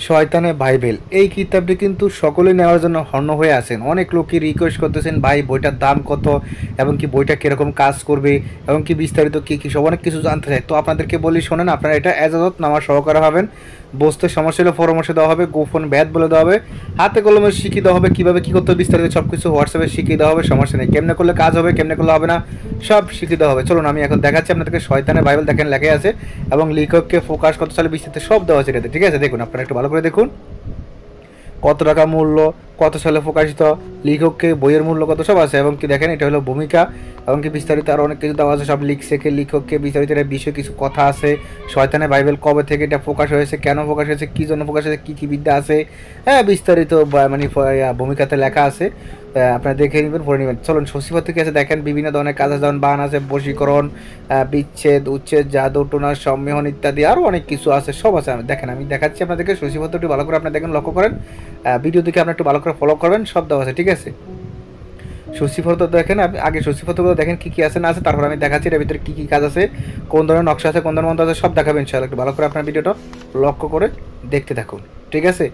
শয়তানে বাইবেল এই কিতাবটি কিন্তু সকলেই নেওয়ার জন্য হন্য হয়ে আছেন। অনেক লোকই রিকোয়েস্ট করতেছেন, ভাই বইটার দাম কত এবং কি বইটা কীরকম কাজ করবে এবং কি বিস্তারিত কী কী সব অনেক কিছু জানতে চাই। তো আপনাদেরকে বলি শোনেন, আপনারা এটা এজাজত নামা সহকারে হবেন। বসতে সমস্যা হলে পরামর্শ দেওয়া হবে, গোপন ব্যাধ বলে দেওয়া হবে, হাতে কলমে শিখিয়ে দেওয়া হবে কীভাবে কী করতে হবে, বিস্তারিত সব কিছু হোয়াটসঅ্যাপে শিখিয়ে দেওয়া হবে। সমস্যা নেই, কেমনে করলে কাজ হবে কেমনে করলে হবে না সব শিখিয়ে দেওয়া হবে। চলুন আমি এখন দেখাচ্ছি আপনাদেরকে শয়তানের বাইবেল। দেখেন লেখা আছে এবং লেখককে ফোকাস কত সালে বিস্তারিত সব দেওয়া আছে এটাতে। ঠিক আছে, দেখুন আপনারা একটু ভালো করে দেখুন কত টাকা মূল্য, কত সালে প্রকাশিত, লেখককে, বইয়ের মূল্য কত সব আছে এবং কি দেখেন এটা হলো ভূমিকা এবং কি বিস্তারিত আরও অনেক কিছু দেওয়া আছে। সব লিখছে কে, লেখককে, বিস্তারিত এটা বিষয়ে কিছু কথা আছে। শয়তানের বাইবেল কবে থেকে এটা প্রকাশ হয়েছে, কেন প্রকাশ হয়েছে, কী জন্য প্রকাশ হয়েছে, কী কী বিদ্যা আছে, হ্যাঁ বিস্তারিত মানে ভূমিকাতে লেখা আছে। আপনারা দেখে নেবেন, পড়ে নেবেন। চলুন সচিপত্র কি আছে দেখেন। বিভিন্ন ধরনের কাজ আছে, যেমন বান আছে, বশীকরণ, বিচ্ছেদ, উচ্ছেদ, জাদু টোনা, সম্মেলন ইত্যাদি আরও অনেক কিছু আছে, সব আছে। দেখেন আমি দেখাচ্ছি আপনাদেরকে সচিপত্রটি ভালো করে আপনারা দেখেন, লক্ষ্য করেন। ভিডিও দেখে আপনারা একটু ভালো করে ফলো করবেন, সব দেওয়া আছে। ঠিক আছে, সূচিপত্র দেখেন, আপনি আগে সূচিপত্রগুলো দেখেন কী কী আছে না আছে, তারপর আমি দেখাচ্ছি এর ভিতরে কী কী কাজ আছে, কোন ধরনের নকশা আছে, কোন ধরনের মন্ত্র আছে, সব দেখাবেন ইনশাআল্লাহ। একটু ভালো করে আপনার ভিডিওটা লক্ষ্য করে দেখতে থাকুন। ঠিক আছে,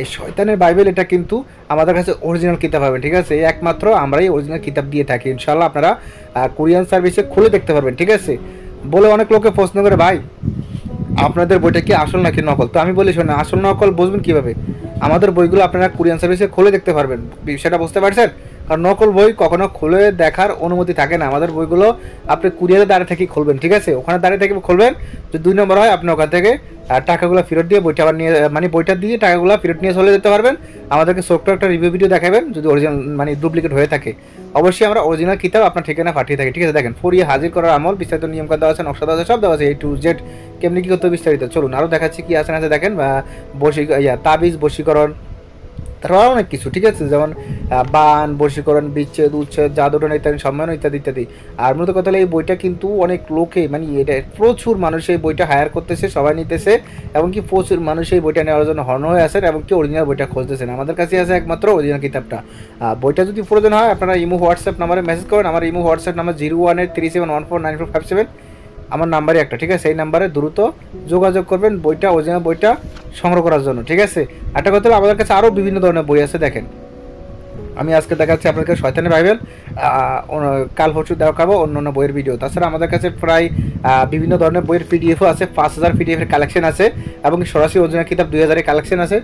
এই শয়তানের বাইবেল এটা কিন্তু আমাদের কাছে অরিজিনাল কিতাব পাবেন। ঠিক আছে, একমাত্র আমরাই অরিজিনাল কিতাব দিয়ে থাকি ইনশাআল্লাহ। আপনারা কোরিয়ান সার্ভিসে খুলে দেখতে পারবেন। ঠিক আছে, বলে অনেক লোকে প্রশ্ন করে, ভাই আপনাদের বইটা কি আসল নাকি নকল? তো আমি বলি শোনেন, আসল নকল বুঝবেন কীভাবে? আমাদের বইগুলো আপনারা কোরিয়ান সার্ভিসে খুলে দেখতে পারবেন, সেটা বুঝতে পারছেন? কারণ নকল বই কখনো খুলে দেখার অনুমতি থাকে না। আমাদের বইগুলো আপনি কুরিয়ারে দাঁড়িয়ে থেকে খুলবেন। ঠিক আছে, ওখানে দাঁড়িয়ে থেকে খুলবেন। যদি 2 নম্বর হয় আপনি ওখান থেকে টাকাগুলো ফেরত দিয়ে বইটা আবার নিয়ে, মানে বইটা দিয়ে টাকাগুলো ফেরত নিয়ে চলে যেতে পারবেন। আমাদেরকে ছোট্ট একটা রিভিউ ভিডিও দেখাবেন যদি অরিজিনাল মানে ডুপ্লিকেট হয়ে থাকে। অবশ্যই আমরা অরিজিনাল কিতাব আপনার ঠিকানা পাঠিয়ে থাকি। ঠিক আছে, দেখেন ফরিয়ে হাজির করার আমল, বিস্তারিত নিয়ম দেওয়া আছে, নকশা দেওয়া আছে, সব দেওয়া আছে A to Z, কেমনি কী করতে বিস্তারিত। চলুন আরও দেখাচ্ছি কী আছে না আছে। দেখেন তাবিজ, বশীকরণ, তারপর অনেক কিছু। ঠিক আছে, যেমন বান, বশীকরণ, বিচ্ছেদ, উচ্ছেদ, জাদুটনা ইত্যাদি, সম্মান ইত্যাদি ইত্যাদি। আর মূলত কথা হলো এই বইটা কিন্তু অনেক লোকে মানে এটা প্রচুর মানুষ এই বইটা হায়ার করতেছে, সবাই নিতেছে এবং কি প্রচুর মানুষ এই বইটা নেওয়ার জন্য হর্ন হয়ে আছেন এবং কি অরিজিনাল বইটা খুঁজতেছেন। আমাদের কাছে আছে একমাত্র অরিজিনাল কিতাবটা। বইটা যদি প্রয়োজন হয় আপনারা ইমো হোয়াটসঅ্যাপ নাম্বারে মেসেজ করেন। আমার ইমো হোয়াটসঅ্যাপ নাম্বার 0183714945 আমার নাম্বারই একটা। ঠিক আছে, এই নাম্বারে দ্রুত যোগাযোগ করবেন বইটা, অরিজিনাল বইটা সংগ্রহ করার জন্য। ঠিক আছে, একটা কথা হলো আমাদের কাছে আরও বিভিন্ন ধরনের বই আছে। দেখেন আমি আজকে দেখাচ্ছি আপনাদের শয়তানের বাইবেল, কাল পরশু দেখাবো অন্য অন্য বইয়ের ভিডিও। তাছাড়া আমাদের কাছে প্রায় বিভিন্ন ধরনের বইয়ের পিডিএফও আছে, 5000 পিডিএফের কালেকশন আছে এবং সরাসরি অরিজিনাল কিতাব 2000-এর কালেকশন আছে।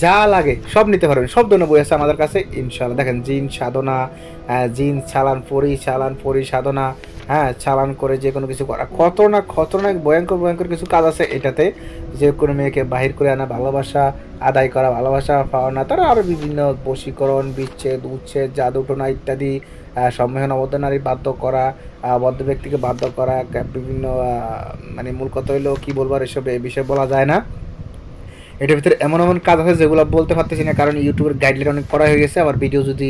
যা লাগে সব নিতে পারবেন, সব ধরনের বই আছে আমাদের কাছে ইনশাআল্লাহ। দেখেন জিন সাধনা, জিন চালান পরি সাধনা, হ্যাঁ চালান করে যে কোনো কিছু করা, খতরনাক ভয়ঙ্কর ভয়ঙ্কর কিছু কাজ আছে এটাতে। যে কোনো মেয়েকে বাহির করে আনা, ভালোবাসা আদায় করা, ভালোবাসা পাওয়া, তারা আরও বিভিন্ন বশীকরণ, বিচ্ছেদ, উচ্ছেদ, জাদুটোনা ইত্যাদি, সম্মেলন, অবদ্ধ নারী বাধ্য করা, বদ্ধ ব্যক্তিকে বাধ্য করা, বিভিন্ন মানে মূল কথা হইলো কী বলবো আর এসব এ বিষয়ে বলা যায় না। এটার ভিতরে এমন এমন কাজ আছে যেগুলো বলতে পারতেছি না, কারণ ইউটিউবের গাইডলাইন অনেক করা হয়ে গেছে। আবার ভিডিও যদি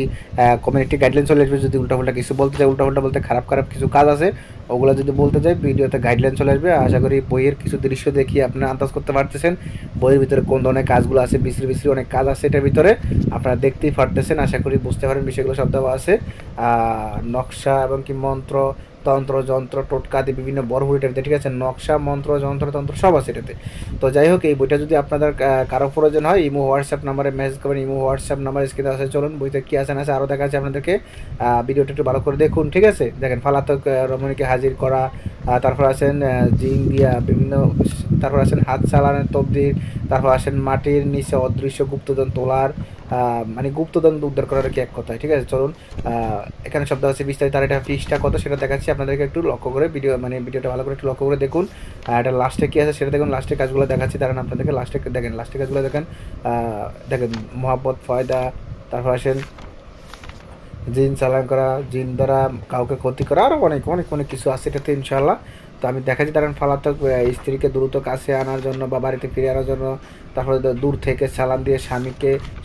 কমিউনিটি গাইডলাইন চলে আসবে, যদি উল্টাপাল্টা কিছু বলতে চাই, উল্টাপাল্টা বলতে খারাপ কিছু কাজ আছে, ওগুলো যদি বলতে চাই ভিডিওতে গাইডলাইন চলে আসবে। আশা করি বইয়ের কিছু দৃশ্য দেখিয়ে আপনারা আন্দাজ করতে পারতেছেন বইয়ের ভিতরে কোন ধরনের কাজগুলো আছে। বিশ্রী অনেক কাজ আছে এটার ভিতরে, আপনারা দেখতেই পারতেছেন। আশা করি বুঝতে পারেন বিষয়গুলো সব দেওয়া আছে। নকশা এবং কি মন্ত্র, তন্ত্র, যন্ত্র, টোটকা দিয়ে বিভিন্ন বড় বইটার ভিতরে। ঠিক আছে, নকশা, মন্ত্র, তন্ত্র সব আছে এটাতে। তো যাই হোক, এই বইটা যদি আপনাদের কারো প্রয়োজন হয় ইমো হোয়াটসঅ্যাপ নাম্বারে মেসেজ করবেন। ইমো হোয়াটসঅ্যাপ নাম্বার স্ক্রিনে আছে। চলুন বইতে কী আছে না আছে আরও দেখা আছে আপনাদেরকে। ভিডিওটা একটু ভালো করে দেখুন। ঠিক আছে, দেখেন ফালাতক রমণীকে হাজির করা, তারপর আছেন জিং দিয়া বিভিন্ন, তারপর আছেন হাত চালানের তবদির, তারপর আসেন মাটির নিচে অদৃশ্য গুপ্তধন তোলার, মানে গুপ্তধন উদ্ধার করার কি এক কথায়। ঠিক আছে, চলুন এখানে শব্দ আছে বিস্তারিত। আর এটা ফিসটা কত সেটা দেখাচ্ছি আপনাদেরকে, একটু লক্ষ্য করে ভিডিওটা ভালো করে একটু লক্ষ্য করে দেখুন। এটা লাস্টে কী আছে সেটা দেখুন, লাস্টের কাজগুলো দেখাচ্ছি। তারা আপনাদেরকে লাস্টের কাজগুলো দেখেন। মোহাব্বত, ফয়দা, তারপর আসেন জিন চালান করা, জিন দ্বারা কাউকে ক্ষতি করা, আরও অনেক কিছু আছে এটাতে ইনশাআল্লাহ। তো আমি দেখাচ্ছি তারা ফালাতক স্ত্রীকে দ্রুত কাছে আনার জন্য বা বাড়িতে ফিরে আনার জন্য, তারপরে দূর থেকে চালান দিয়ে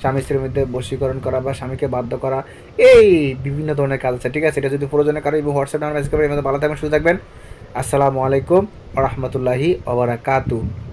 স্বামী স্ত্রীর মধ্যে বশীকরণ করা বা স্বামীকে বাধ্য করা, এই বিভিন্ন ধরনের কাজ আছে। ঠিক আছে, এটা যদি প্রয়োজনে কারো হোয়াটসঅ্যাপ নাম্বার মেসেজ করবেন। এর মধ্যে ভালো থাকবেন, সুস্থ থাকবেন। আসসালামু আলাইকুম ওয়া রাহমাতুল্লাহি ওয়া বারাকাতুহু।